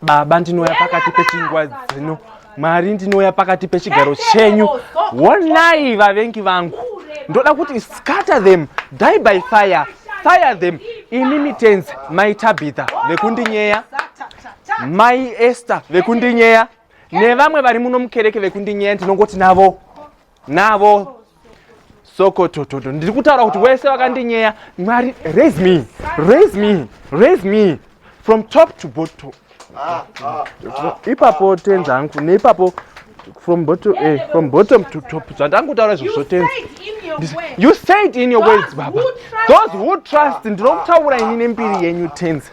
Baba ndinoya pakati pechingwa dzino. Mwari ndinoya pakati pechigaro chenyu. Wonai vavengi vangu. Ndoda kuti scatter them, die by fire. Fire them. Inimi tenzi, my Tabitha vekundinyeya. My Esther vekundinyeya. Nevamwe vari muno mukereke vekundinyeya ndinongoti navo. Sokotototo ndiri kutaura kuti wese wakandinyeya. Mwari raise me from top to bottom. Ipapo tenzangu neipapo from bottom to top. Zvandangutaura izvo tenzi. You say it in your words, Baba. Those who trust ndinokutaura ini nembiri yenyu tenzi.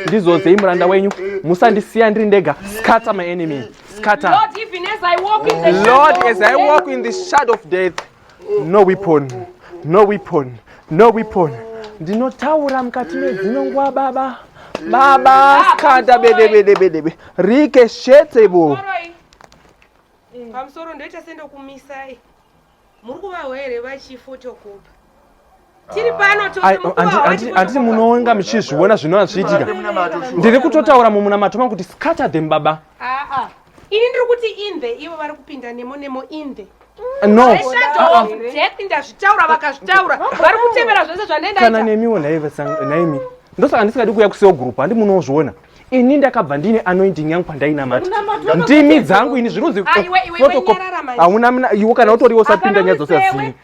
Ndizozei muranda wenyu. Musandisiya ndiri ndega. Scatter my enemy. Scatter. Lord, even as I walk in the Lord, as I walk in the shadow of death, no weapon. Ndinotaura mukati medzinongwa Baba. Baba, scatter bedebe. Rike shetebo. Pamusoro ndoita sendo kumisai. Muri kuvahwere vachifotokopa. Tiri pano Anditi munowenga muchizviona zvinova zvichiitika. Ndiri kutotaura mumunamato kuti scatter them Baba. Ini ndiri kuti inve ivo vari kupinda nemo inve. No. Ndazvitaura vakazvitaura vari kutevera zvose zvandaenda kana nemiwo naimi ndosaka ndisikadi kuuya kuseogroup handi munozviona ini ndakabva ndine anointing yangu pandainamata ndimi dzangu ini zvinonzi hauna iwe kana utoriwo usapinda nyaya dzose zini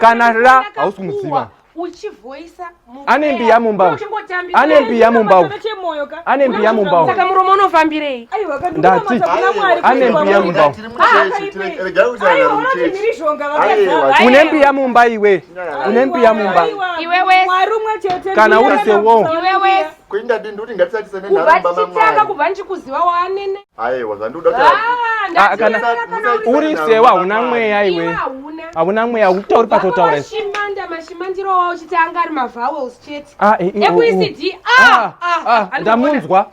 kana ra hausi kumuziva uchivoisa ane mbiya mumbau saka muromo unofambirei ndati ane mbiya mumbau une mbiya mumba iwe une mbiya mumba kana uri sewo kuinda ndi kuti ngatisatisa nenharamba mamwari kubva ndichikuziva wanene aiwa zvandoda kana uri sewa una mweya iwe hauna mweya utauri patotaura mashimandiro wawo chiti anga ari mavowels chete ekuecd ndamunzwa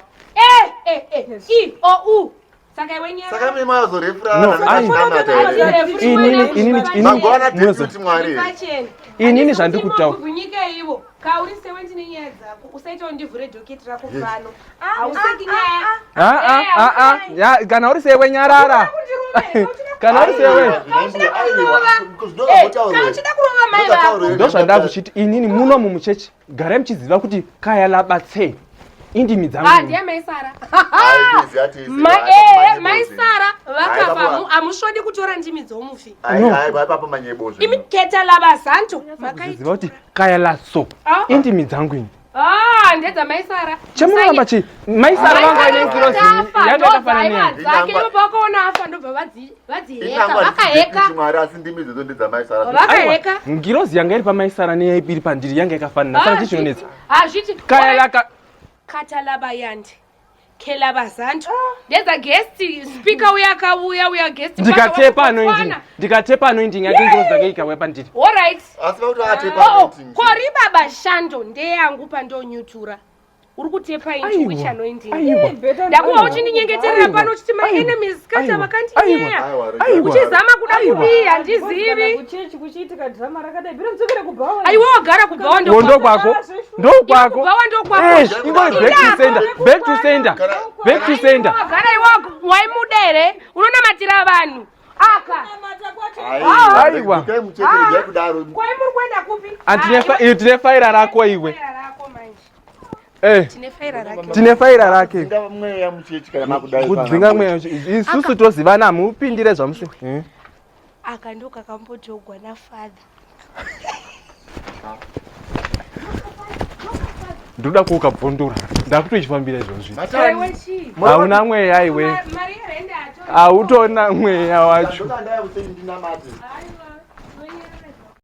iou saka iwe nyara saka mimi inini zvandikutaura kunyika ivo kauri sewe ndine nyaya dzako usaitawo ndivhure dhoketi rako pano hauseki nyaya kana uri sewe nyarara kana uri sewe uchida kurova mai vako ndozvandakuchiti inini muno mumuchechi garai muchiziva kuti kaya labatse indimi dzangu ndiye maisara maisara vakafa hamusvodi kutora ndimi dzomufi imi keta labazanto makaziva kuti kaya laso indimi dzangu ini ndedzamaisara chemuramba chi maisara vanga inengirozi yandakafanana dzake vakaona afa ndobva vadziheka vakaheka vakaheka ngirozi yanga iri pamaisara neyaipiri pandiri yanga yakafanana saka chichinonetsa hazviti kaya laka katalabayandi kelabazanto ndedza guest speaker uya akauya uya guest ndikatepa anointing yake ngirozi dzake ikauya pandiri alright asi vakuti akatepa anointing kori baba shando ndeyangu pandonyutura uri kutepa inchi which anointing ndakuva uchindinyengeterera pano uchiti my enemies kata vakandiyeya uchizama kuda kudii handizivi aiwe wagara kubvawa ndokwako back to sender wagara iwe waimudere unonamatira vanhu aiwa kwaimuri kuenda kupi tine faira rako iwe tine faira rake kudzinga mweya isusu tozivana mupindire zvamusi aka ndo kakambotogwa nafadha ndoda kuukabvondora ndakutochifambira izvozvi hauna mweya iwe hautona mweya wacho